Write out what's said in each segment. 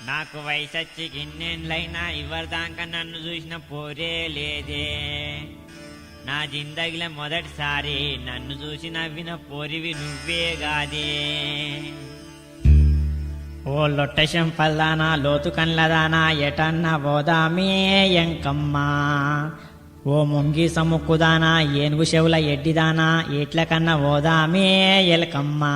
నాకు వయసొచ్చి గిన్నెండ్లైనా ఇవ్వరిదాకా నన్ను చూసిన పోరే లేదే. నా జిందగిలో మొదటిసారి నన్ను చూసి నవ్విన పోరివి నువ్వే గాదే. ఓ లొట్టశం పల్లానా లోతు కన్లదానా ఎటన్నా పోదామే ఎంకమ్మా. ఓ ముంగి సముక్కుదానా ఏనుగు చెవుల ఎడ్డిదానా ఎట్ల కన్నా పోదామే ఎలకమ్మా.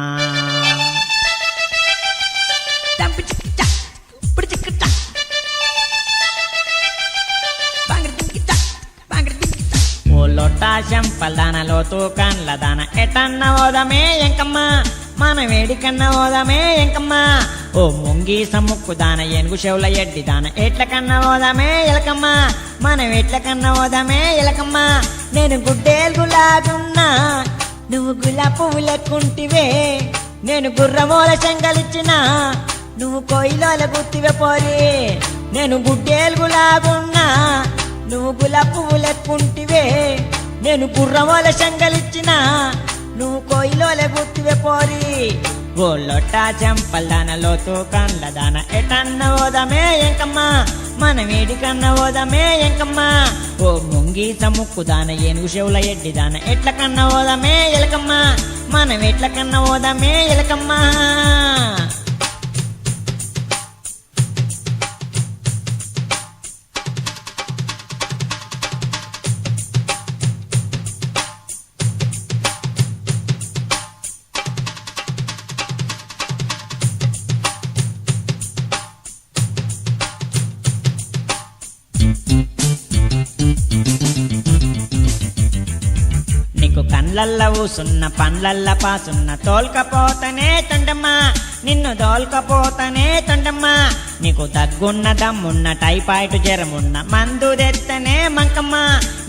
ఓ లొట్టాశం పల్దాన లోతు కన్లదాన ఎటన్నా పోదామే ఎంకమ్మా. మన వేడికన్నా పోదామే ఎంకమ్మా. ఓ ముంగి సముక్కుదాన ఏనుగు చెవుల ఎడ్డిదాన ఎట్ల కన్నా పోదామే ఎలకమ్మా. మనం ఎట్ల కన్నా పోదామే ఎలకమ్మా. నేను గుడ్డేలుగులాగున్నా నువ్వు గులాబీ పువ్వు లెక్కుంటివే. నేను గుర్రమూల శంగలిచ్చిన నువ్వు కోయిలోల గుర్తివే పోరి. నేను గుడ్డేలుగులాగున్నా నువ్వు గులాబీ పువ్వు లెక్కుంటివే. నేను గుర్రమూల శంగలిచ్చిన నువ్వు కోయిలోల గుర్తివే పోరి. ఓ లొట్టా చెంపల్దాన లోతు కండ్లదాన ఎటన్న పోదామే ఎంకమ్మా. మన వేడికన్నా పోదామే ఎంకమ్మా. ఓ ముంగి సముక్కుదాన ఏనుగు చెవుల ఎడ్డిదాన ఎట్ల కన్నా పోదామే ఎలకమ్మా. మనం ఎట్ల కన్నా పోదామే ఎలకమ్మా. నీకు కండ్లల్ల ఊసున్న పండ్లల్ల పాసున్న తోల్కపోతనే తొండమ్మా. నిన్ను తోల్కపోతనే తొండమ్మా. నీకు దగ్గున్న దమ్మున్న టైఫాయిడ్ జ్వరమున్న మందు తెత్తనే మంకమ్మ.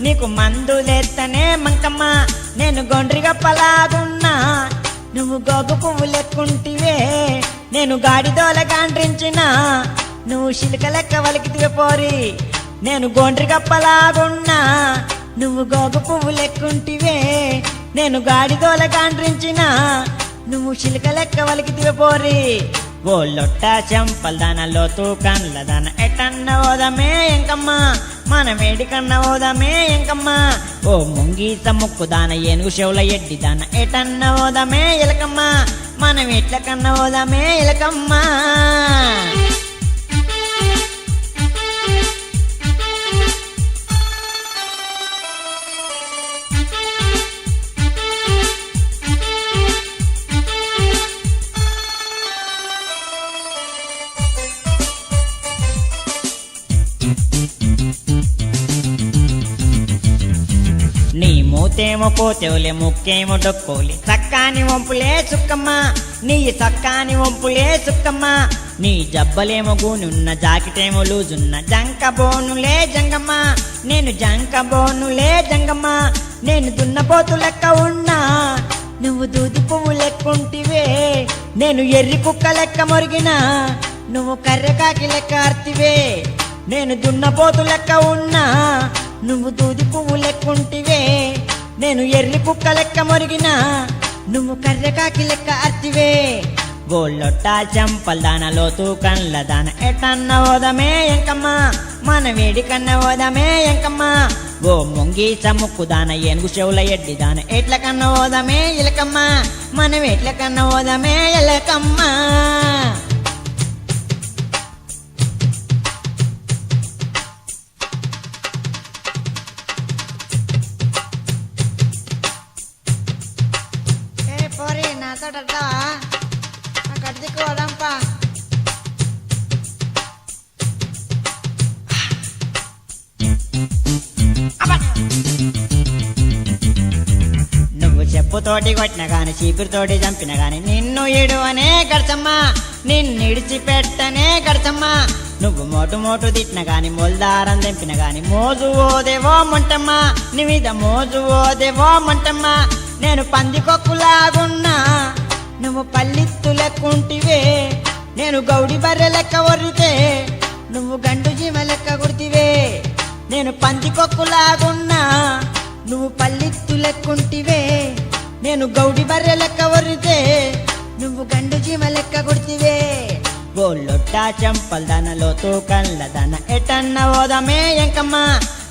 నీకు మందు తెత్తనే మంకమ్మ. నేను గొండ్రిగప్పలాగున్నా నువ్వు గోగు పువ్వు లెక్కుంటివే. నేను గాడిదోల గాండ్రించిన నువ్వు శిలిక లెక్క వలికితివే పోరి. నేను గొండ్రిగప్పలాగున్నా నువ్వు గోగు పువ్వు లెక్కుంటివే. నేను గాడిదోల గాండ్రించిన నువ్వు శిలిక లెక్క వలికితివే పోరి. ఓ లొట్టా చెంపల్దాన లోతు కండ్లదాన ఎటన్న పోదామే ఎంకమ్మా. మన వేడికన్నా పోదామే ఎంకమ్మా. ఓ ముంగి సముక్కుదాన ఏనుగు చెవుల ఎడ్డిదాన ఎటన్న పోదామే ఎలకమ్మా. మనం ఎట్ల కన్నా పోదామే ఎలకమ్మా. నీ మూతేమో కోతేవులే ముక్కేమో డొక్కోలే చక్కాని వంపులే సుక్కమ్మ. నీ చక్కాని వంపులే సుక్కమ్మ. నీ జబ్బలేమో గూనున్న జాకెటేమో లూజున్న జంక బోనులే జంగమ్మ. నేను జంక బోనులే జంగమ్మ. నేను దున్నపోతు లెక్క ఉన్నా నువ్వు దూది పువ్వు లెక్కుంటివే. నేను ఎర్రి కుక్క లెక్క మొరిగిన నువ్వు కర్రెకాకి లెక్క అర్తివే. నేను దున్నపోతు లెక్క ఉన్నా నువ్వు దూది పువ్వు లెక్కుంటివే. నేను ఎర్రి కుక్క లెక్క మొరిగిన నువ్వు కర్రెకాకి లెక్క అర్తివే. ఓ లొట్టా చెంపల్దాన లోతు కండ్లదాన ఎటన్న పోదామే ఎంకమ్మా. మన వేడికన్నా పోదామే ఎంకమ్మా. ఓ ముంగి సముక్కుదాన ఏనుగు చెవుల ఎడ్డిదాన ఎట్ల కన్నా పోదామే ఎలకమ్మా. మనం ఎట్ల కన్నా పోదామే ఎలకమ్మా. నువ్వు చెప్పుతోటి కొట్టిన గాని చీపురుతోటి చంపిన గాని నిన్ను ఇడు అనే గడచమ్మా. నిన్ను ఇడిచిపెట్టనే గడచమ్మా. నువ్వు మోటు మోటు తిట్టిన గాని మొల్దారం తెంపిన గాని మోజు ఓదేవో మంటమ్మా. నీ మీద మోజు ఓదేవో మంటమ్మా. నేను పందికొక్కులాగున్నా నువ్వు పల్లిత్తు లెక్కుంటివే. నేను గౌడి బర్రె లెక్క ఒర్రితే నువ్వు గండు జీమ లెక్క గుర్తివే. నేను పందికొక్కులాగున్నా నువ్వు పల్లిత్తు లెక్కుంటివే. నేను గౌడి బర్రె లెక్క ఒర్రితే నువ్వు గండు జీమ లెక్క గుర్తివే. ఓ బోల్లొట్టా చెంపల్దన లోతు కళ్ళదన ఎటన్న ఓదమే ఎంకమ్మ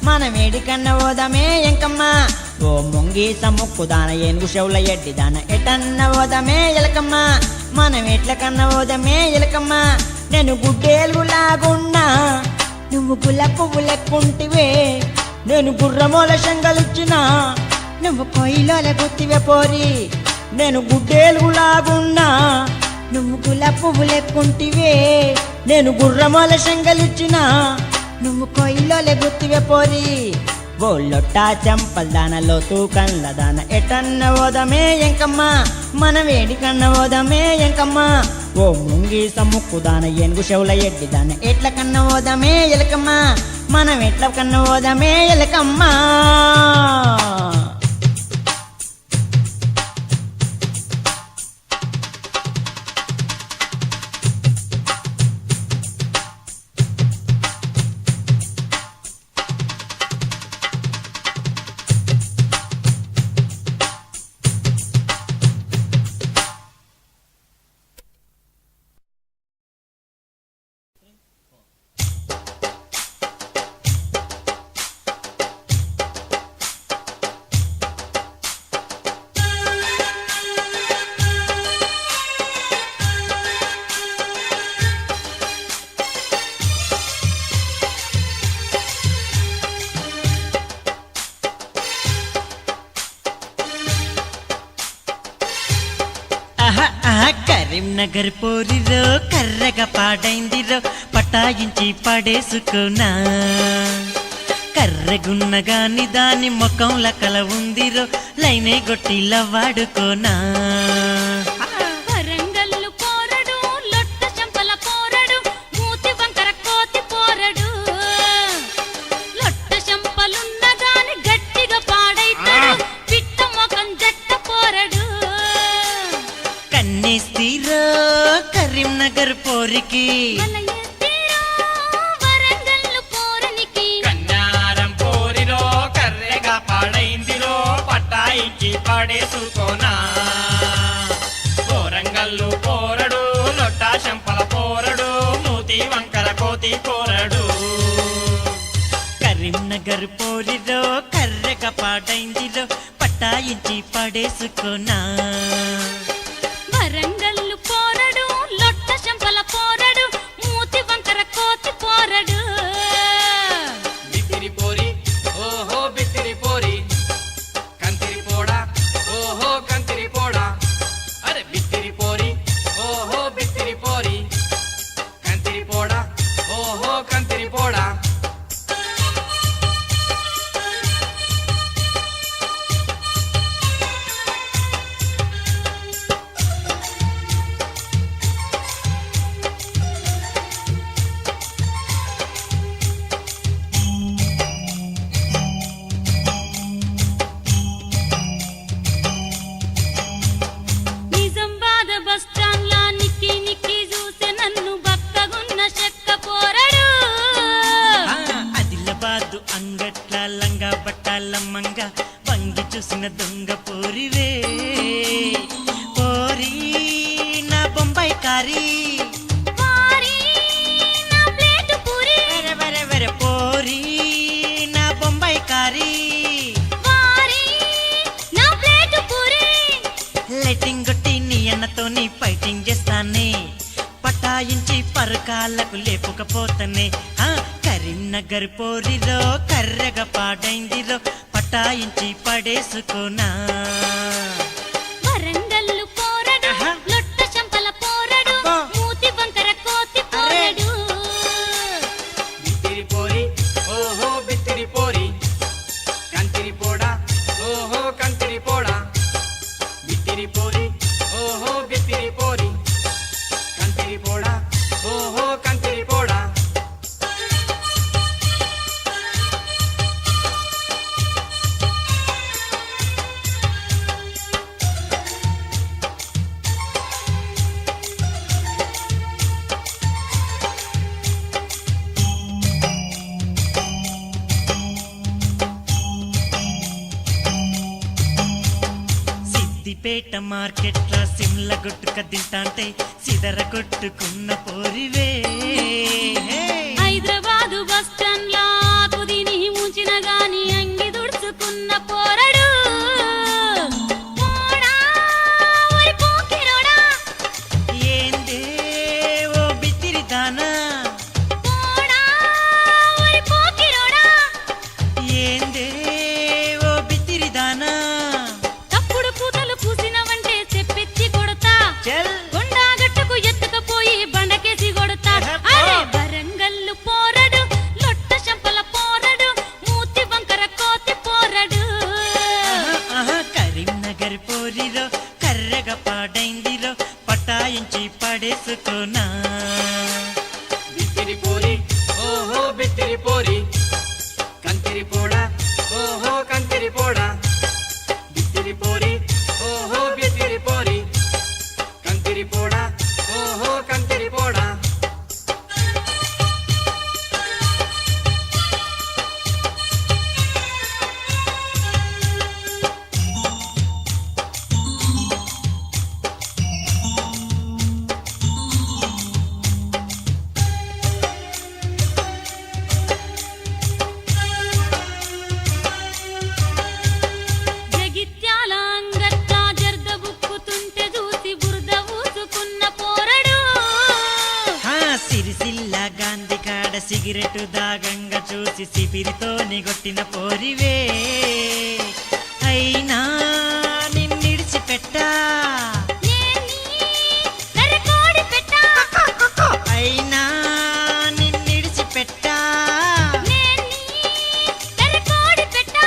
మనం ఏడికన్న ఓదమే ఎంకమ్మ ఓ ముంగి సముక్కుదాన ఏనుగు చెవుల ఎడ్డిదాన ఎటన్న ఓదమే ఎలకమ్మ మనం ఎట్లకన్న ఓదమే ఎలకమ్మ నేను గుడ్డేలుగులాగున్నా నువ్వు గుల్ల పువ్వు లెక్కుంటివే నేను గుర్రమూల శంగలిచ్చినా నువ్వు కొయ్యిలోల గుత్తివే పోరి నేను గుడ్డేలుగులాగున్నా నువ్వు గుల్ల పువ్వు లెక్కుంటివే నేను గుర్రమూల శంగలిచ్చినా నువ్వు కొయ్యిలోల గుత్తివే పోరి బోల్లొట్టా చెంపల్దాన లోతు కళ్ళదాన ఎటన్న ఓదమే ఎంకమ్మ మన వేడికన్న ఓదమే ఎంకమ్మ ఓ ముంగి సముక్కుదాన ఏనుగు చెవుల ఎడ్డిదాన ఎట్ల కన్న ఓదమే ఎలకమ్మ మనం ఎట్ల కన్న ఓదమే ఎలకమ్మ కరీంనగర్ పోరిరో కర్రగా పాడైందిరో పటాయించి పడేసుకోనా కర్రగున్నగాని దాని ముఖంల కల ఉందిరో లైనే గొట్టిలా వాడుకోనా కరీంనగర్ పోరికి కన్నారం పోరిలో కర్రెగా పాడైందిరో పట్టాయికి పడేసుకోనా పోరంగల్లు పోరడు లొట్టా శంపల పోరడు మూతి వంకర కోతి పోరడు కరీంనగర్ పోరిలో కర్రెగా పాడైందిరో పట్టాయించి పడేసుకోనా వరంగల్లు పోరడు లొట్ట శంపల పోరడు మూతి వంకర కోతి పోరడు బిత్తిరి పోరి ఓహో బిత్తిరి పోరి కంతిరి పోడా ఓహో కంతిరి పోడా అరే బిత్తిరి పోరి ఓహో బిత్తిరి పోరి కంతిరి పోడా ఓహో కంతిరి పోడా అంగట్ల లంగా బట్టాల మంగ వంగి చూసిన దొంగ పోరివే పోరి నా బొంబాయి కారీ పోరి నా బొంబాయి కారీ లైటింగ్ కొట్టి నీ అన్నతోని ఫైటింగ్ చేస్తానే పటాయించి పరకాలకు లేపుకపోతానే కరీంనగర్ పోరిలో కర్రగా పాడైందిలో పటాయించి పడేసుకోనా వరంగల్లు పోరడు లొట్ట శంపల పోరడు మూతి వంకర కోతి పోరడు బిత్తిరి పోరి ఓహో బిత్తిరి పోరి కంతిరి పోడా ఓహో కంతిరి పోడా బిత్తిరి పోరి ఓహో బిత్తిరి పోరి కంతిరి పోడా ఓహో కంతిరి పోడా సిద్దిపేట మార్కెట్ల సిమ్ల గొట్టుక తింటాంటే సిదర కొట్టుకున్న పోరివే హైదరాబాదు బస్ స్టాండ్ లా కుదిని ముంచిన గాని అంగి దుడుచుకున్న పోరడు పోడా, ఓయ్ పోకిరోడా. ఏందే ఓ బిత్తిరి దానా పోడా, ఓయ్ పోకిరోడా. ఏందే ఓ బిత్తిరి దానా తప్పుడు కూతలు కూసినవంటే చెప్పెత్తి కొడతా. చల్ కొండా గట్టుకు ఎత్తుకపోయి బండకేసి కొడతా. అరే వరంగల్లు పోరడు, లొట్ట చెంపల పోరడు, మూతి వంకర కోతి పోరడు. కరీంనగర్ పోరిరో కర్రెగా పాడైందిరో పటాయించి పడేసుకోనా బిత్తిరి పోరి ఓహో బిత్తిరి పోరి కంతిరి పోడా ఓహో కంతిరి పోడా బిత్తిరి పోరి ఓహో బిత్తిరి పోరి కంతిరి పోడా ఓహో కంతిరి పోడా జగిత్యాల అంగట్ల జర్ద బుక్కుతుంటే చూసి బురద ఊసుకున్న పోరడు. సిరిసిల్ల గాంధీ కాడ సిగరెట్ దాగంగా చూసి సిపిరితో నిగొట్టిన పోరివే అయినా నిన్నిడిచిపెట్టా నేని నరకోడి పెట్టా. అయినా నిన్నిడిచిపెట్టా నేని నరకోడి పెట్టా.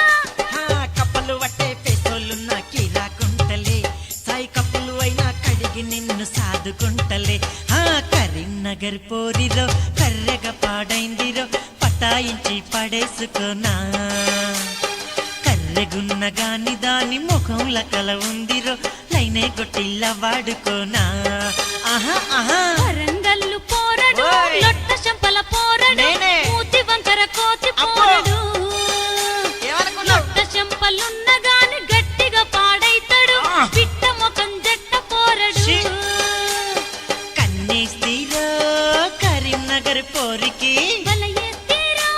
కప్పలు పట్టే పేసోళ్ళున్న కిరాకుంటలే సాయి కప్పులు అయినా కడిగి నిన్ను సాదుకుంటలే కరీంనగర్ పోరిరో కర్రెగా పాడైందిరో పటాయించి పడేసుకోనా కర్రెగున్న గాని దాని ముఖంల కల ఉందిరో లైనే కొట్టిల్ల వాడుకోనా ఆహా ఆహా వరంగల్లు పోరడు, ఓయ్. లొట్ట చెంపల పోరడు, నేనే. మూతి వంకర కోతి అబ్బో. పోరడు. ఏమనుకున్నావ్? లొట్ట చెంపలున్న గాని గట్టిగా పాడైతాడు, ఆ. పిట్ట ముఖం జట్ట పోరడు. ఛీ. కన్నేస్తీరో కరీంనగర్ పోరికి వలయెత్తిరో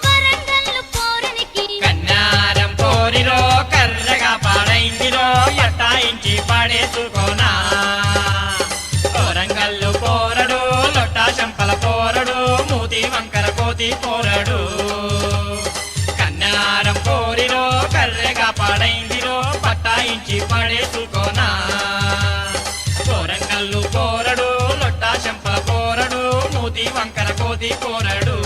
వరంగల్లు పోరనికి. కన్నారం పోరిరో కర్రగా పాడైందిరో పటాయించి పడేసుకోనా వరంగల్లు పోరడు లొట్టా చంపల పోరడు మూతి వంకర కోతి పోరడు కన్నారం పోరిరో కర్రగా పాడైందిరో పటాయించి పడేసుకోనా వరంగల్లు పోరడు లొట్టా చంపల పోరడు మూతి వంకర కోతి పోరడు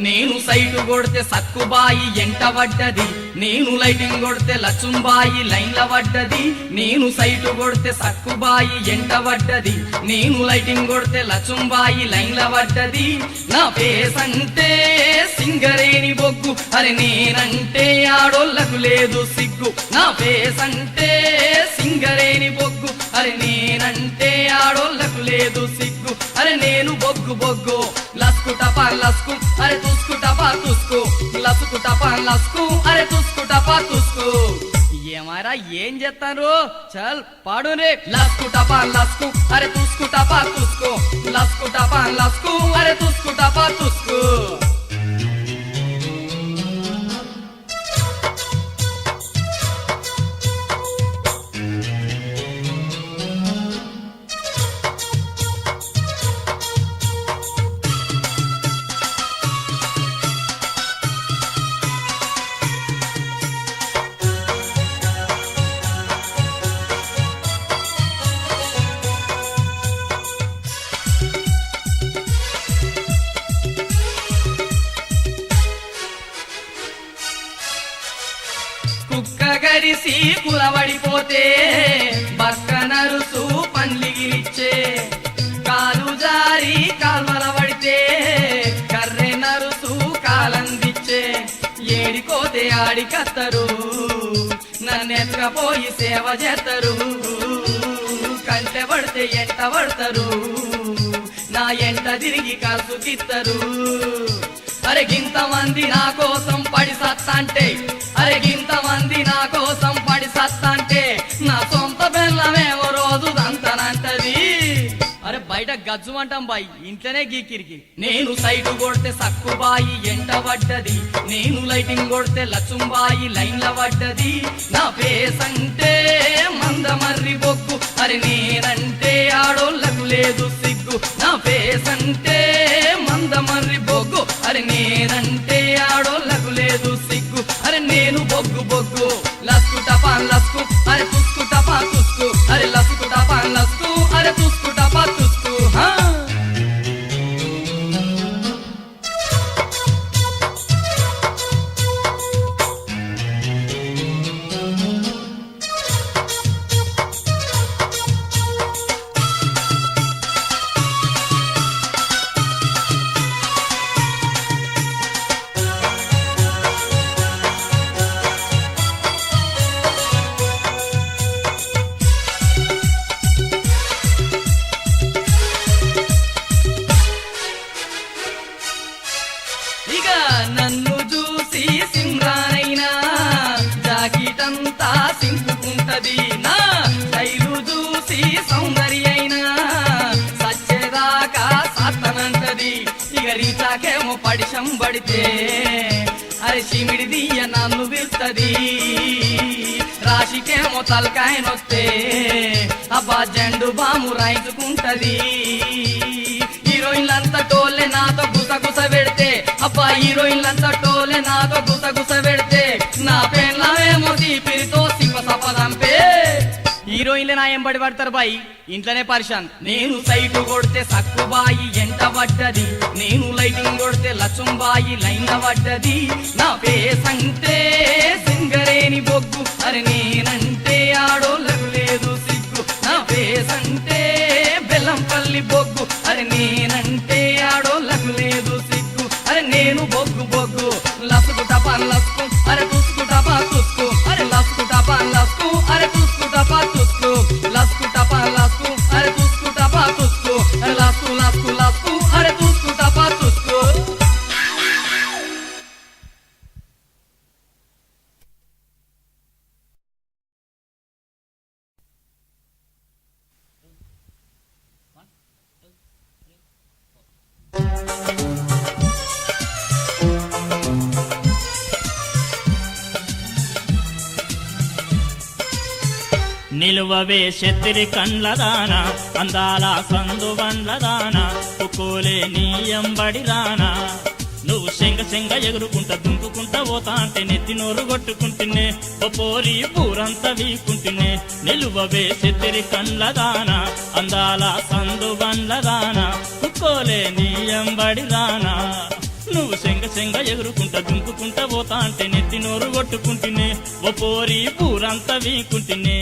నేను సైటు కొడితే సక్కుబాయి ఎంట పడ్డది నేను లైటింగ్ కొడితే లచ్చుంబాయి లైన్ల పడ్డది నేను సైటు కొడితే సక్కుబాయి ఎంట పడ్డది నేను లైటింగ్ కొడితే లచ్చుంబాయి లైన్ల పడ్డది నా ఫేస్ అంటే సింగరేణి బొగ్గు అరే నేనంటే ఆడోళ్ళకు లేదు సిగ్గు నా ఫేస్ అంటే సింగరేణి బొగ్గు అరే నేనంటే ఆడోళ్ళకు లేదు సిగ్గు అరే నేను బొగ్గు బొగ్గు లస్కు టపా లస్కు అరే తుస్కు టపా తుస్కు లస్కు టపా లస్కు అరే తుస్కు టపా తుస్కు ఏమారా ఏం చేస్తారు చల్ పాడు రే లస్కు టపా లస్కు అరే తుస్కు టపా తుస్కు లస్కు టపా లస్కు అరే తుస్కు టపా తుస్కు కరిసి కులవడిపోతే బక్క నరుసు పండ్లిగిలిచ్చే కాలు జారి కాల్వల పడితే కర్రె నరుసు కాలందిచ్చే ఏడికోతే ఆడికత్తరు నన్నెత్త పోయి సేవ చేస్తారు కంటె పడితే ఎంట పడతారు నా ఎంట తిరిగి కసుకిస్తారు అరే గింతమంది నా కోసం పడి సత్తంటే అరే గింతమంది నా కోసం పడి సత్తంటే నా సొంత బెల్లమేమో రోజు దంతనంటది అరే బయట గజ్జు అంటాం బాయి ఇంట్లోనే గీకిరికి నేను సైటు కొడితే సక్కుబాయి ఎంట పడ్డది నేను లైటింగ్ కొడితే లచ్చుంబాయి లైన్ల పడ్డది నా ఫేస్ అంటే మందమర్రి బొగ్గు అరే నేనంటే ఆడోళ్ళకు లేదు సిగ్గు నా ఫేస్ అంటే మందమర్రి బొగ్గు అరే నేనంటే ఆడోళ్ళకు లేదు సిగ్గు అరే నేను బొగ్గు బొగ్గు లస్కు టపాన్ లస్కు అరే తుస్కు టపా తుస్కు అరే లస్కు టపాన్ లస్కు అరే తుస్కు టపా తుస్కు హా ఇక నన్ను చూసి సిమ్రానైనా జాకెటంతా సింపుకుంటది నా శైలు చూసి సౌందర్య అయినా సచ్చేదాకా సాత్తనంటది ఇక రీచాకేమో పడిశం పడితే అరే సిమిడి దియ్య నన్ను పిలుస్తది రాశికేమో తలకాయనొస్తే అబ్బా జెండు బాము రాయించుకుంటది హీరోయిన్లంతా టోల్లే నాతో గుసగుస పెడితే అబ్బా హీరోయిన్లంతా టోల్లే నాతో గుసగుస పెడితే నా పెళ్ళమేమో తీపిరితో సింపసపదంపే హీరోయిన్లే నా ఎంబడి పడతారు బాయి ఇంట్లోనే పరిశాన్ నేను సైటు కొడితే సక్కుబాయి ఎంట పడ్డది నేను లైటింగ్ కొడితే లచ్చుంబాయి లైన్ల పడ్డది నా ఫేస్ అంటే సింగరేని బొగ్గు అరే నేనంటే ఆడోళ్ళకు లేదు సిగ్గు నా ఫేస్ అంటే బెల్లంపల్లి బొగ్గు అరే నేనంటే ఆడోళ్ళకు లేదు సిగ్గు అరే నేను బొగ్గు బొగ్గు లసుకు టపాన్ లసుకు అరే తుస్కు టపా తుస్కు అరే లసుకు టపాన్ లసుకు అరే తుస్కు టపా తుస్కు లసుకు టపాన్ లసుకు అరే తుస్కు టపా తుస్కు అరే లసుకు లసుకు లసుకు అరే తుస్కు టపా తుస్కు నిలువవే శత్రి కండ్లదాన అందాల సందు బండ్లదాన ఉకోలే నీయంబడి రానా నువ్వు శంగ శంగ ఎగురుకుంటా దుంకుకుంటా పోతా అంటే నెత్తి నోరు కొట్టుకుంటున్నే ఓ పోరి పూరంతా వీకుంటున్నే నిలువవే శత్రి కండ్లదాన అందాల సందు బండ్లదాన ఉకోలే నీయంబడి రానా నువ్వు శంగ శంగ ఎగురుకుంటా దుంకుకుంటా పోతా అంటే నెత్తి నోరు కొట్టుకుంటున్నే ఓ పోరి పూరంతా వీకుంటున్నే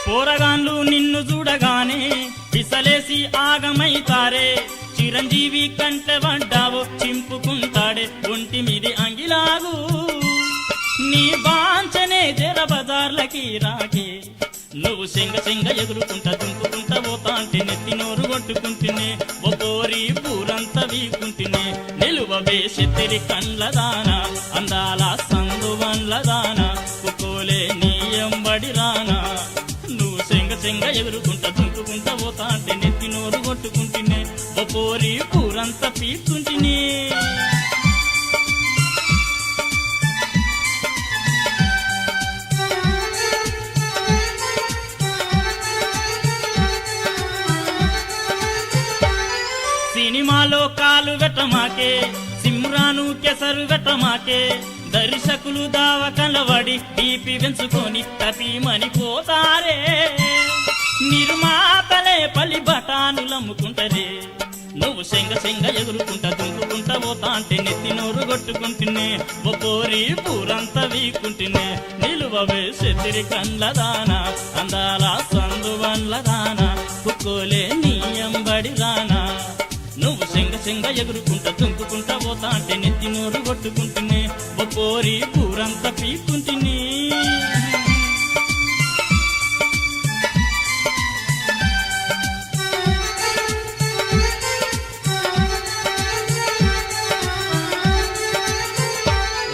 పోరగాన్లు నిన్ను చూడగానే పిసలేసి ఆగమైతారే చిరంజీవి కంటె పడ్డావో చింపుకుంటాడే ఒంటి మీది అంగిలాగు నీ బాంచనే జర బజార్లకి రాకే నువ్వు శంగ శంగ ఎగురుకుంటా దుంకుకుంటా పోతా అంటే నెత్తి నోరు కొట్టుకుంటున్నే ఓ పోరి పూరంతా వీకుంటున్నే నిలువవే శత్రి కండ్లదాన అందాల సందు బండ్లదాన కుకోలే నీయంబడి రానా నువ్వు శంగ శంగ ఎగురుకుంటా దుంకుకుంటా పోతా అంటే నెత్తి నోరు కొట్టుకుంటున్నే ఓ పోరి పూరంతా పీక్కుంటున్నే సినిమాలో కాలు వెట్టమాకే సిమ్రాను కెసరు వెట్టమాకే దర్శకులు దావ కలవడి బీపీ పెంచుకొని తపీమని పోతారే నిర్మాతలే పలి బఠానులమ్ముకుంటరే నువ్వు శంగ శంగ ఎగురుకుంటా దుంకుకుంటా పోతా అంటే నెత్తి నోరు కొట్టుకుంటున్నే ఓ పోరి పూరంతా వీకుంటున్నే నిలువవే శత్రి కండ్లదాన అందాల సందువ సందువన్లదానా కుక్కోలే నీ ఎంబడి రానా నువ్వు సెంగ ఎగురుకుంటా తుంకుకుంటా పోతా అంటే నెత్తి నోరు కొట్టుకుంటునే ఓ పోరి పూరంతా పీక్కుంటుని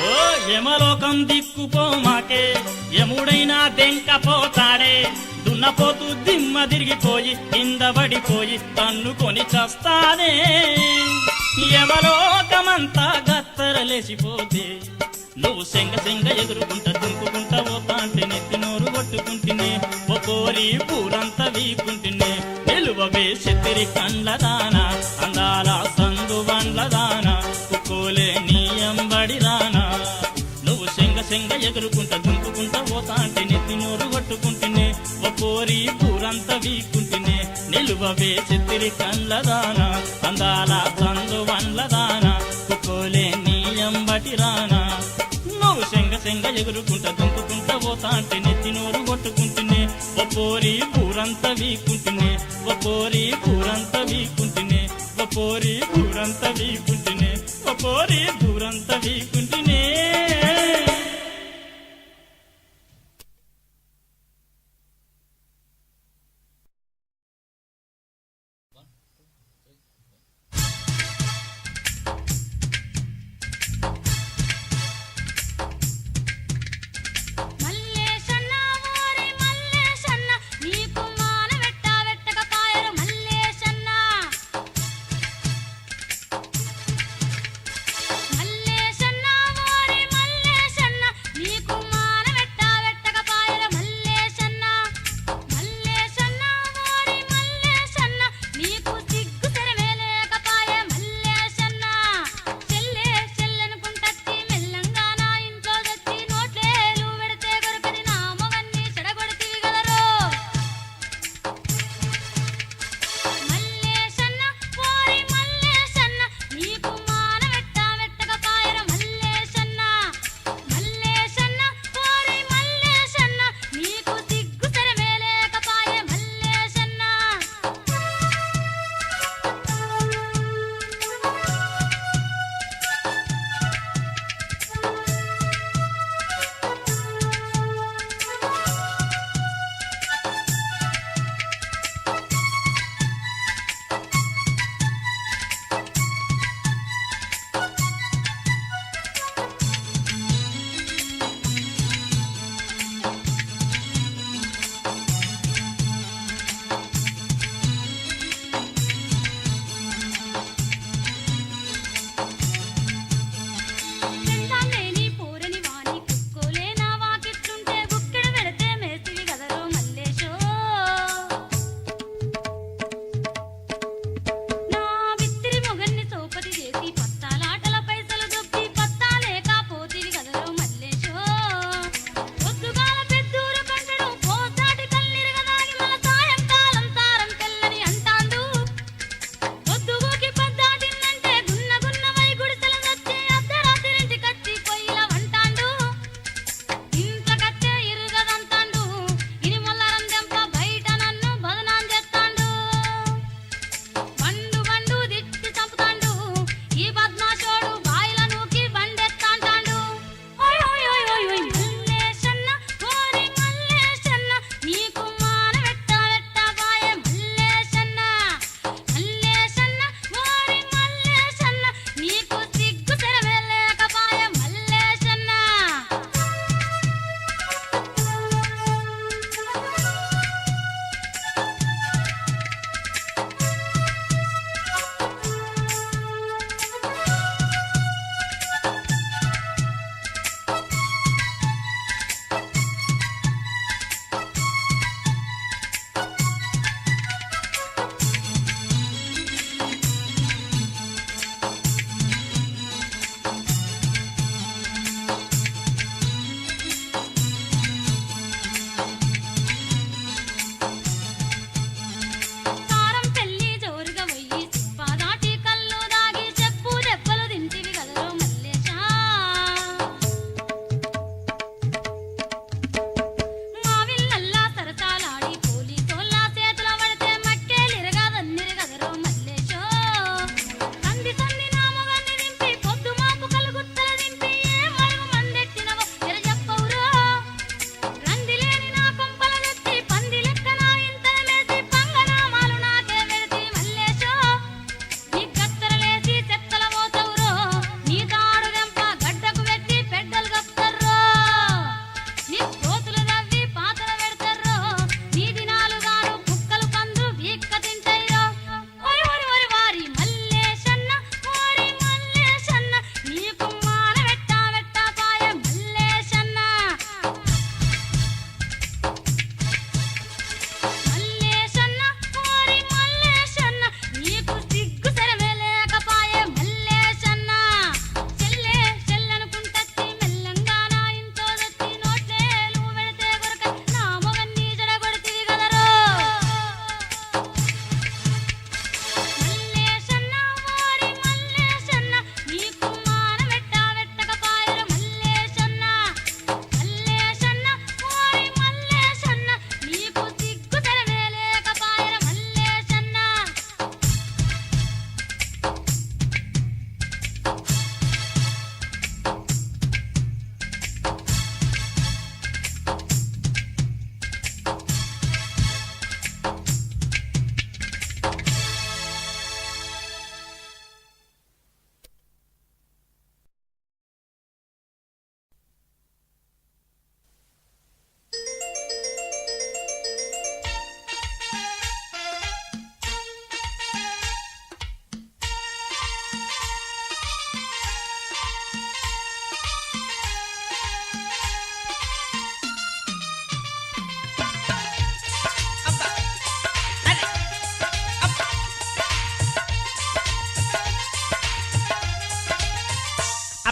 ఓ యమలోకం దిక్కుపో మాకే యముడైనా దెంకపోతాడే దున్నపోతూ దిమ్మ తిరిగిపోయి కింద పడిపోయి తన్నుకొని చస్తానే యమలోకమంతా గత్తరలేసిపోతే నువ్వు సెంగ ఎదురుకుంటా దుంకుకుంటా పోతా అంటే నెత్తి నోరు కొట్టుకుంటునే ఓ కోరి పూరంతా వీకుంటునే నిలువవే చెత్తిరి కండ్లదానా అందాల సందువన్లదానా కుక్కోలే నీ ఎంబడి రానా నువ్వు సెంగ ఎగురుకుంటా దుంకుకుంటా పోతా అంటే నెత్తి నోరు కొట్టుకుంటునే ఓ కోరి పూరంతా వీకుంటునే నిలువవే చెత్తిరి కండ్లదానా అందాల సందువన్లదానా కుక్కోలే నీ ఎంబటి రానా నువ్వు సెంగ ఎగురుకుంటా దుంకుకుంటా పోతా అంటే నెత్తి నోరు కొట్టుకుంటునే ఓ పోరి పూరంతా వీకుంటునే ఓ పోరి పూరంతా వీకుంటునే ఓ పోరి పూరంతా వీకుంటునే ఓ పోరి పూరంతా వీకుంటునే మల్లేశన్న ఓరి మల్లేశన్న నీకు మాన వెట్టక పాయరు మల్లేశన్న మల్లేశన్న ఓరి మల్లేశన్న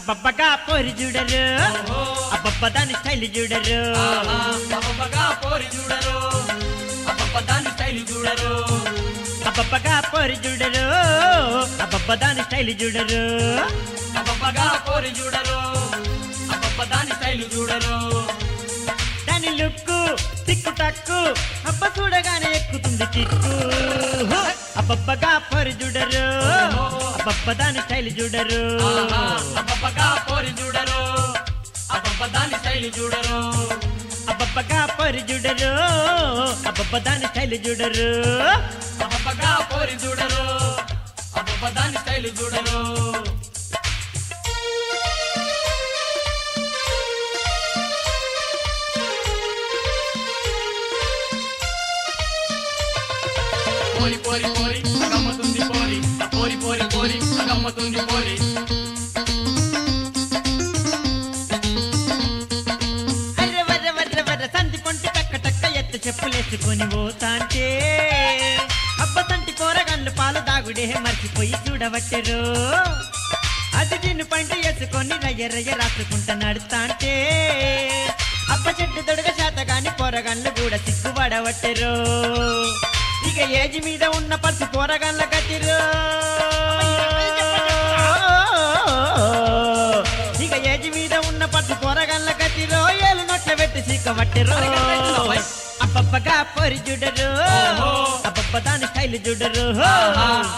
అబ్బబ్బగా పోరి చూడరు అబ్బబ్బ దాని స్టైల్ చూడరు అబ్బబ్బగా పోరి చూడరు అబ్బబ్బ దాని స్టైల్ చూడరు అబ్బబ్బగా పోరి చూడరు అబ్బబ్బ దాని స్టైల్ చూడరు అబ్బబ్బగా పోరి చూడరు అబ్బబ్బ దాని స్టైల్ చూడరు దాని లుక్కు తిక్కు టక్కు అబ్బ చూడగానే ఎక్కుతుంది చిక్కు అబ్బబ్బగా పోరి చూడరు అబ్బబ్బ దాని స్టైల్ చూడరు అబ్బబ్బగా పోరి చూడరు అబ్బబ్బ దాని స్టైల్ చూడరు అబ్బబ్బగా పోరి చూడరు అబ్బబ్బ దాని స్టైల్ చూడరు అబ్బబ్బగా పోరి చూడరు అబ్బబ్బ దాని స్టైల్ చూడరు పోరి పోరి పోరి గమ్మతుంది పోరి పోరి పోరి పోరి గమ్మతుంది పోరి అర్రె వర్రె వర్రె వర్రె సంధి పొంటి టక్క టక్క ఎత్తు చెప్పులేసుకొని పోతాంటే అబ్బ సంటి కూరగాళ్ళు పాలు దాగుడే మర్చిపోయి చూడవట్టెరు అది చిన్ను పంట వేసుకొని రయ్య రయ్య రాసుకుంటా నడుస్తాంటే అబ్బ చెట్టు దొడగ శాత గాని కూరగాళ్ళు కూడా సిగ్గుపడవట్టెరు ఇక ఏజ్ మీద ఉన్న పర్సు కూరగాళ్ళ కట్టిరు ఇక ఏజ్ మీద ఉన్న పట్టు కూరగాళ్ళ కట్టిరో ఏలు నొట్ల పెట్టి సీకబట్టిరో అబ్బబ్బగా పోరి చూడరు అబ్బబ్బ దాని స్టైల్ చూడరు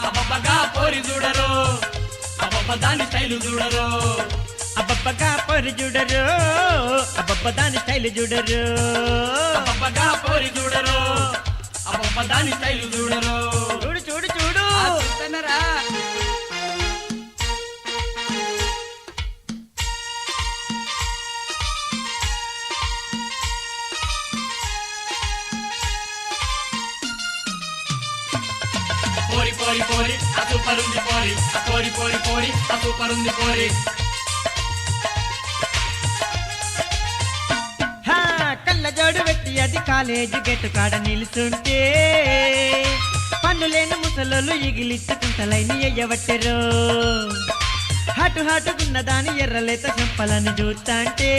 అబ్బబ్బగా పోరి చూడరు అబ్బబ్బ దాని స్టైల్ చూడరు అబ్బబ్బగా పోరి చూడరు అబ్బబ్బ దాని స్టైల్ చూడరు అబ్బబ్బగా పోరి చూడరు అబ్బబ్బ దాని స్టైల్ చూడరు చూడు చూడు చూడు చూస్తున్నారా పోరి పోరి పోరి ఆ సూపర్ ఉంది పోరి ఆ పోరి పోరి పోరి ఆ సూపర్ ఉంది పోరి హా కళ్ళ జోడు పెట్టి అది కాలేజీ గెట్టు కాడ నిలుచుంటే పన్ను లేని ముసలోళ్ళు ఇగిలిచ్చుకుంటలైని ఎయ్యబట్టెరు హాటు హాటుకున్న దాని ఎర్రలేత చెంపలను చూస్తాంటే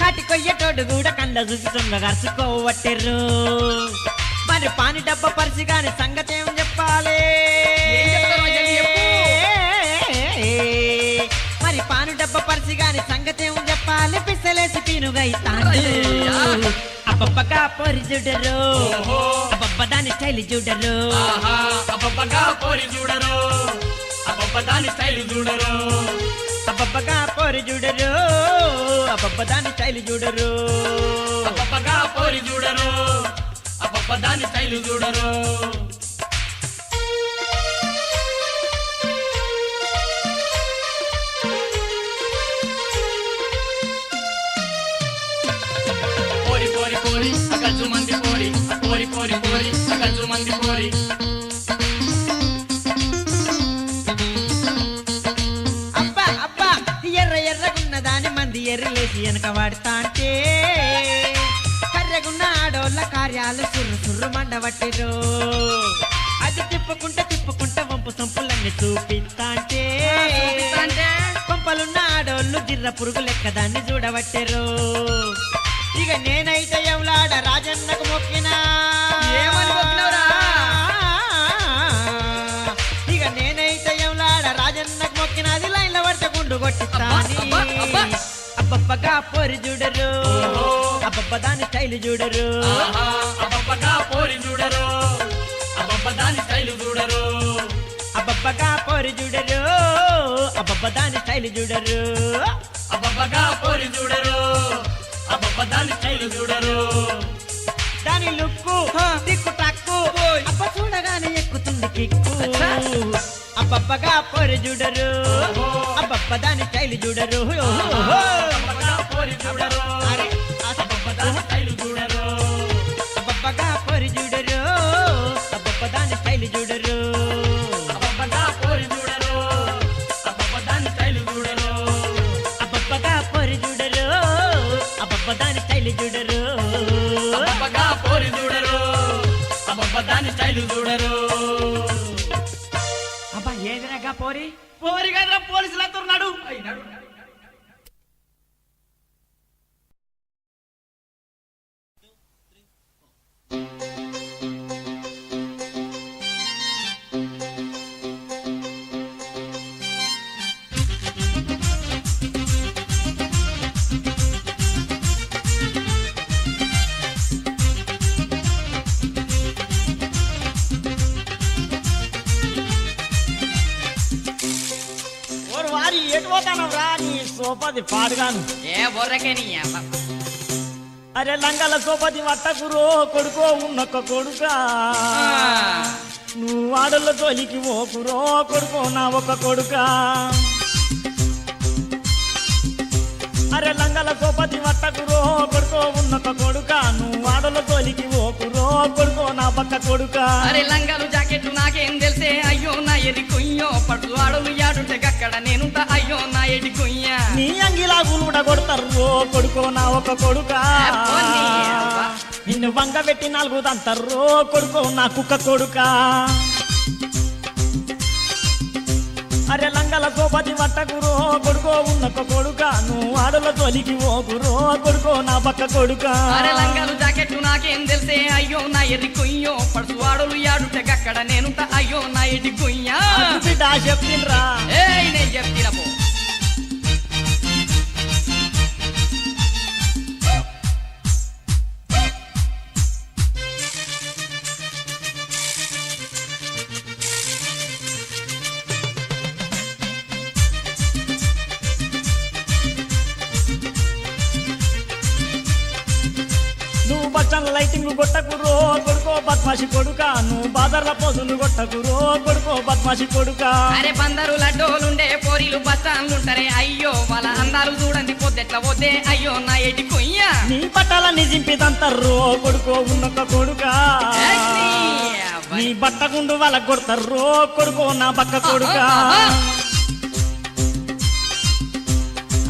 హాటి కొయ్యటోడు కూడా కండ చూసి దొంగగార్చుకోవట్టెరు మరి పాని డబ్బా పరిసి గాని సంగతి ఏం చెప్పాలి మరి పాను డబ్బా పరిసి గాని సంగతి ఏం చెప్పాలి పిసలేసి పీనుగైతాండు అబ్బబ్బగా పోరి చూడరు అబ్బబ్బ దాని స్టైల్ చూడరు అబ్బబ్బగా పోరి చూడరు అబ్బబ్బ దాని స్టైల్ చూడరు అబ్బబ్బగా పోరి చూడరు అబ్బబ్బ దాని స్టైల్ చూడరు అబ్బబ్బగా పోరి చూడరు అబ్బబ్బ దాని స్టైల్ చూడరు పోరి పోరి పోరి అగల్సు మంది పోరి పోరి పోరి పోరి అగల్సు మంది పోరి అబ్బా అబ్బా ఎర్ర ఎర్రగున్న దాని మంది ఎర్రలేసి వెనక వాడుతాంటే కర్రెగున్న ఆడోళ్ళ కార్యాలు సుర్రు సుర్రు మండబట్టిరు అది తిప్పుకుంటా వంపు సంపులన్నీ చూపిస్తాంటే కొంపలున్న ఆడోళ్ళు జిర్ర పురుగు లెక్క దాన్ని చూడబట్టెరు ఇక నేనైతే ఎవలాడ రాజన్నకు మొక్కినా ఏమని మొక్కినావురా? ఇక నేనైతే ఎవలాడ రాజన్నకు మొక్కినది లైన్ల పడితే గుండు కొట్టిస్తాని అబ్బా, అబ్బా. అబ్బబ్బగా పోరి చూడరు అబ్బబ్బ దాని స్టైల్ చూడరు అబ్బబ్బగా పోరి చూడరు అబ్బబ్బ దాని స్టైల్ చూడరు అబ్బబ్బగా పోరి చూడరు అబ్బబ్బ దాని స్టైల్ చూడరు అబ్బబ్బగా పోరి చూడరు అబ్బబ్బ దాని స్టైల్ చూడరు దాని లుక్కు దిక్కు టక్కు అబ్బ చూడగానే ఎక్కుతుంది కిక్కు అబ్బబ్బగా పోరి చూడరు అబ్బబ్బ దాని స్టైల్ చూడరు అబ్బబ్బగా పోరి చూడరు అరే అబ్బబ్బ దాని స్టైల్ చూడరు అబ్బబ్బగా పోరి చూడరు అబ్బబ్బ దాని స్టైల్ చూడరు అబ్బబ్బగా పోరి చూడరు అబ్బబ్బ దాని స్టైల్ చూడరు అబ్బబ్బగా పోరి చూడరు అబ్బబ్బ దాని స్టైల్ చూడరు అబ్బబ్బగా పోరి చూడరు అబ్బబ్బ దాని స్టైల్ చూడరు అబ్బా ఏదినగా పోరి పోరి కదా పోలీసులతో నడు నడు ఓరు వారి ఎటు పోతానవరా నీ సోపది పాడుగాను ఏ బొర్రకే నీ అబ్బా. అరే లంగల సోపతి వట్టకురో కొడుకో ఉన్నొక్క కొడుకా నువ్వు వాడల తొలికి ఓకురో కొడుకో నా ఒక కొడుకా అరే లంగల సోపతి వట్టకురో కొడుకో ఉన్నొక్క కొడుకా నువ్వు వాడల తొలికి ఓకురో కొడుకో నా పక్క కొడుకా అరే లంగాలు జాకెట్లు నాకేం తెలిసే అయ్యో నా ఎడి కుయ్యో పట్టు ఆడలు యాడుంటే అక్కడ నేనుంటా అయ్యో నా ఎడి కుయ్యా నీ అంగిలా గులుడ కొడతారు కొడుకో నా ఒక కొడుకా పోనీ అబ్బా. నిన్ను వంగ పెట్టి 4 దంతర్రో కొడుకో నా కుక్క కొడుకా అరే లంగల సోపతి వట్టకురో కొడుకో ఉన్నొక్క కొడుకా నువ్వు ఆడల తొలికి ఓకురో కొడుకో నా పక్క కొడుకా అరే లంగాలు జాకెట్లు నాకేం తెలిసే అయ్యో నా ఎర్రి కుయ్యో పడుసు ఆడలు యాడుంటే అక్కడ నేనుంటా అయ్యో నా ఎడి కుయ్యా అది బిడ్డ చెప్పిండ్రా ఏయ్ నేను చెప్తిన పో నువ్వు బచ్చన్ లైటింగ్ కొట్టకురో కొడుకో బద్మాషి కొడుకా నువ్వు బాదర్ల పోజులు కొట్టకురో కొడుకో బద్మాషి కొడుకా అరే బందరు లడ్డోలుండే పోరీలు బస్తాన్లుంటారే అయ్యో వాళ్ళ అందాలు చూడండి పొద్దెట్ల పోతే అయ్యో నా ఎడి కుయ్యా నీ బట్టల నిజింపిదంతర్రో కొడుకో ఉన్నొక్క కొడుకా నీ బట్టగుండు వాళ్ళ కొడతారు కొడుకో నా పక్క కొడుకా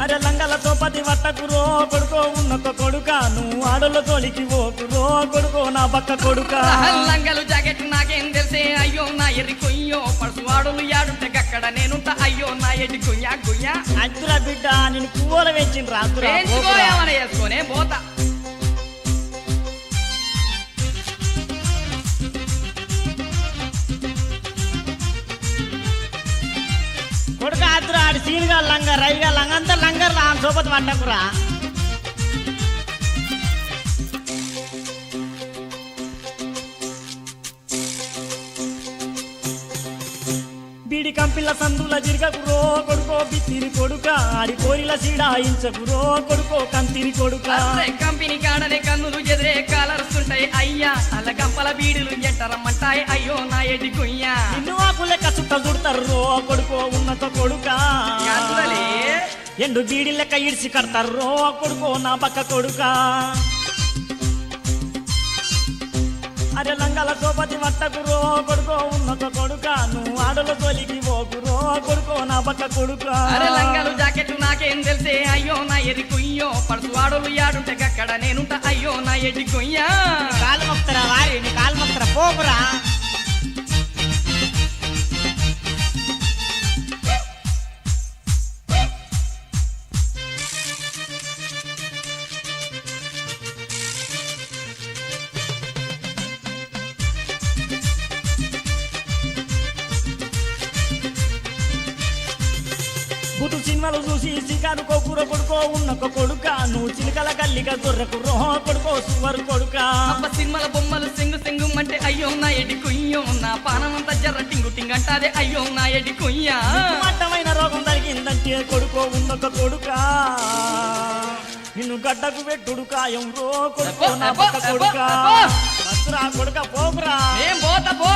అరే లంగల తోపతి వట్టకురో కొడుకో ఉన్నొక్క కొడుకా నువ్వు ఆడల తోలికి ఓకురో కొడుకో నా పక్క కొడుకా లంగలు జాకెట్ నాకేం తెలిసే అయ్యో నా ఎర్రి కుయ్యో పడుసు ఆడలు యాడుంటే అక్కడ నేనుంటా అయ్యో నా ఎడి కుయ్యా కుయ్యా అద్దురా బిడ్డ నేను పువ్వుల వెంచిన రాత్రురా పెంచుకోలేమని వేసుకొనే పోతా కొడుక అద్దురా ఆడి సీనుగా లంగ రైగా లంగ అంతా లంగర్లా సోపతి వంటకురా బీడి కంపిల్ల సందుల జిరగకురో కొడుకో బిత్తిరి కొడుక ఆడి కోరిల సీడాయించకురో కొడుకో కంతిరి కొడుక అరే కంపెనీ కాడనే కన్నులు ఎదురే కాలరుస్తుంటాయి అయ్యా అల్ల గంపల బీడులు ఎంటరమ్మంటాయి అయ్యో నా ఎడి కుయ్యా నిన్ను ఆకు లెక్క చుట్ట చుడతారు కొడుకో ఉన్నత కొడుక అసలే ఎండు బీడి లెక్క ఇడిసి కడతారు కొడుకో నా పక్క కొడుక అరే లంగల సోపతి వట్టకురో కొడుకో ఉన్నత కొడుక నువ్వు ఆడల తొలికి ఓకురో కొడుకో నా పక్క కొడుక అరే లంగాలు జాకెట్లు నాకేం తెలిసే అయ్యో నా ఎడి కుయ్యో పడుసు ఆడలు యాడుంటే అక్కడ నేనుంటా అయ్యో నా ఎడి కుయ్యా కాలు మొక్తరా వారి నీ కాలు మొక్తరా పోకురా బుటు సినిమాలు చూసి సిగారు కోకుర కొడుకో ఉన్నొక్క కొడుక నువ్వు చిలకల గల్లిగా దొర్రకు రోహో కొడుకో సువరు కొడుక అబ్బ సినిమల బొమ్మలు సింగు సింగు అంటే అయ్యో నా ఎడి కుయ్యో నా పానమంతా జర్ర టింగు టింగ్ అంటాదే అయ్యో నా ఎడి కుయ్యా మట్టమైన రోగం తగిలిందంటే కొడుకో ఉన్నొక్క కొడుక నిన్ను గడ్డకు పెట్టుడు కాయం రో కొడుకో నా పక్క కొడుక వస్తురా కొడుక పోకురా ఏం పోతా పో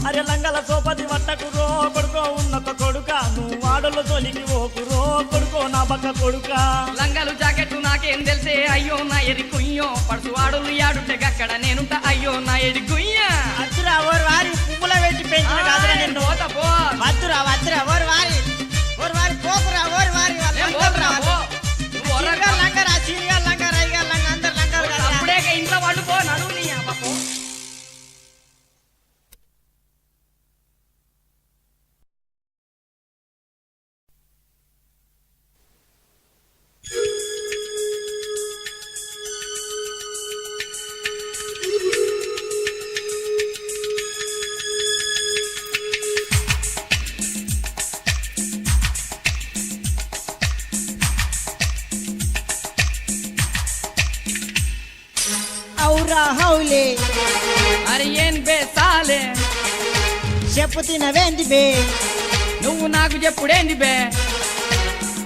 అరే లంగల సోపతి వట్టకురో కొడుకో ఉన్నొక్క కొడుక నువ్వు వాడల తొలికి ఓకురో కొడుకో నా పక్క కొడుక లంగాలు జాకెట్లు నాకేం తెలిసే అయ్యో నా ఎడి కుయ్యో పడుసు ఆడలు యాడుంటే అక్కడ నేనుంటా అయ్యో నా ఎడి కుయ్యా వద్దురా ఓరు వారి పువ్వుల పెట్టి పెంచిన కాదురా నిన్ను పోతా పో వద్దురా వద్దురా ఓరు వారి పోకురా ఓరు వారి ఏం పోతురా పో నువ్వు లంగరా సీనిగా లంగ రైగా లంగ అందరు లంగరు కదా అప్పుడే ఇంట్లో వండుకో నడువు నీ అబ్బా పో ఔరా హౌలే అరే ఏం బే సాలే చెప్పు తినవేంది బే నువ్వు నాకు చెప్పుడేంది బే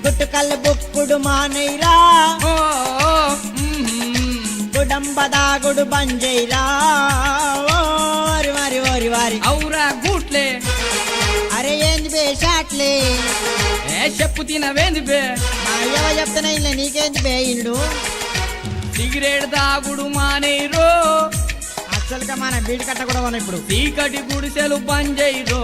గుట్టుకల్లు బుక్కుడు మానైరా ఓ మ్మ్. గుడంబదాగుడు బంజైరా ఓరి వారి ఓరి వారి ఔరా గూట్లే అరే ఏంది బే షాట్లే ఏ చెప్పు తినవేంది బే మా అయ్యవ చెప్తానే ఇలా నీకేంది బే ఇల్లు సిగరెట్ దాగుడు మానేరో అసలుగా మన బీడి కట్ట కూడా ఉన్నాయి ఇప్పుడు చీకటి గుడిసెలు బంజైరో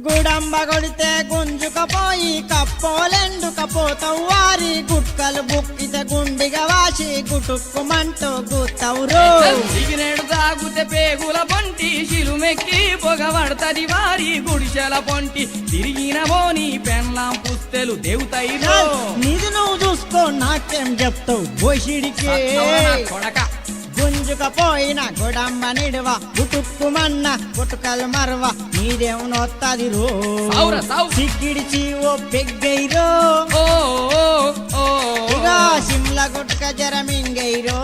గుడంబ కొడితే గుంజుకపోయి కప్పోలెండుకపోతావు వారి గుట్కలు బుక్కితే గుండిగా వాసి గుటుక్కుమంటూ గుత్తవురు సిగరెట్ తాగుతే పేగుల పొంటి శిలుమెక్కి పొగబడతది వారి గుడిసెల పొంటి తిరిగిన బోని పెన్లాం పుస్తెలు దేవుతైరో నీది నువ్వు చూసుకో నాకేం చెప్తావు బోషిడికే కొడక గుంజుకపోయిన గుడంబ నిడువ గుటుక్కుమన్న గుటుకలు మరవ నీదేం నొత్తది రో సౌర సౌ సిగ్గిడిచి ఓ పెగ్గైరో ఓ ఓ, ఓ ఇక సిమ్ల గుట్క జరమింగైరో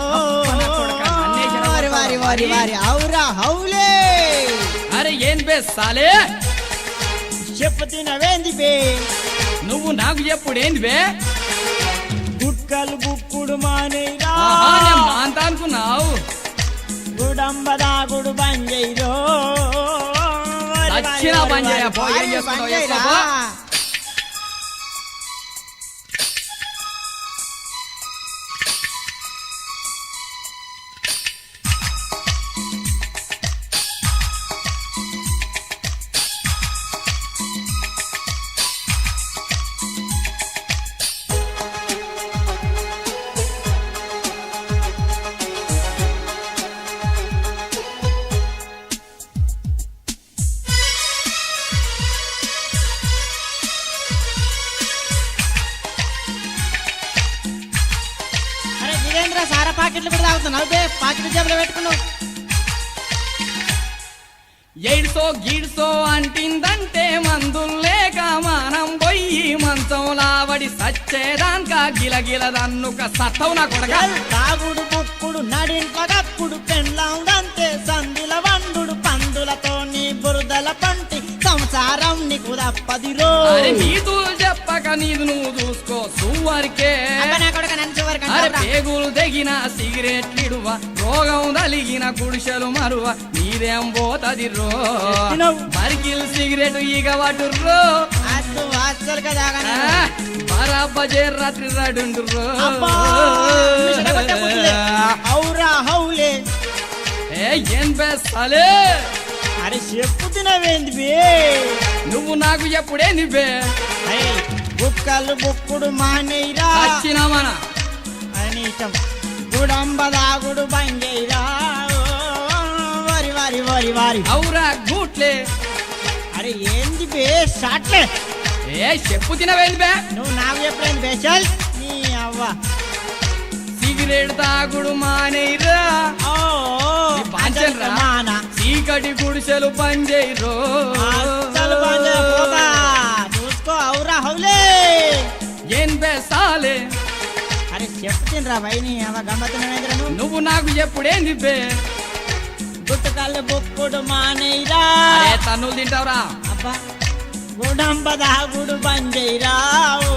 అప్పన కొడక, నన్నే జర వారి వారి వారి వారి ఔరా హౌలే అరే ఏం బే సాలే చెప్పు తినవేంది బే నువ్వు నాకు చెప్పుడేంది బే గుట్కలు బుక్కుడు మానేరా ఆహా, నేను మాంత అనుకున్నావు గుడంబదాగుడు బంజైరో చచ్చినా బంజయ్య, పో, ఏం చేసుకుంటావు, చేసుకో, పో. అరే జితేంద్ర సారా పాకెట్లు కూడా తాగుతున్నావు బే పాకెట్ జేబులో పెట్టుకున్నావు ఎయిడ్సో గిడ్సో అంటిందంటే మందులు లేక మానం పోయి మంచం లావడి సచ్చేదాన్క గిలగిల దన్నుక సత్తవు నా కొడక తాగుడు బుక్కుడు నడింట్ల గప్పుడు పెండ్లాందంతే సందుల వండుడు పందులతో నీ బురదల పంటి సంసారం నీకు తప్పదిరో అరే నీదు చెప్పక నీదు నువ్వు చూసుకో సువరికే అరే పేగులు తెగిన సిగరెట్ ఇడువ రోగం తలిగిన గుడిసెలు మరువ నీదేం పోతది రో మరికిల్ సిగరెట్ ఈగ పట్టుర్రో అసలు కదా బరాబజే రాత్రి రాడుండు రో ఔరా హౌలే ఏ ఏం బేసాలే అరే చెప్పు తినవేంది బే నువ్వు నాకు ఎప్పుడేంది బే బుక్కలు బుక్కుడు మానేరా వచ్చినా మన అని ఇష్టం గుడంబదాగుడు బంజైరా వారి వారి వారి వారి ఔరా గూట్లే అరే ఏంది బే షాట్లే ఏ చెప్పు తినవేంది బే నువ్వు నాకు చెప్పలేదు బేషల్ నీ అవ్వ సిగరెట్ తాగుడు మానేరా ఓ ఈ పాంచల్ రా. మాన చీకటి గుడిసెలు పంజేరో అస్సలు బంజే పోతా చూసుకో ఔరా హౌలే ఏం బేసాలే అరే చెప్తుండ్రా భయ్ నీ అవ్వ గమ్మత్తునవేంద్ర నువ్వు నువ్వు నాకు ఎప్పుడేంది బే గుట్టకల్లు బొక్కుడు మానేరా అరే తన్నులు తింటావురా అబ్బా గుడంబదాగుడు బంజైరా ఓ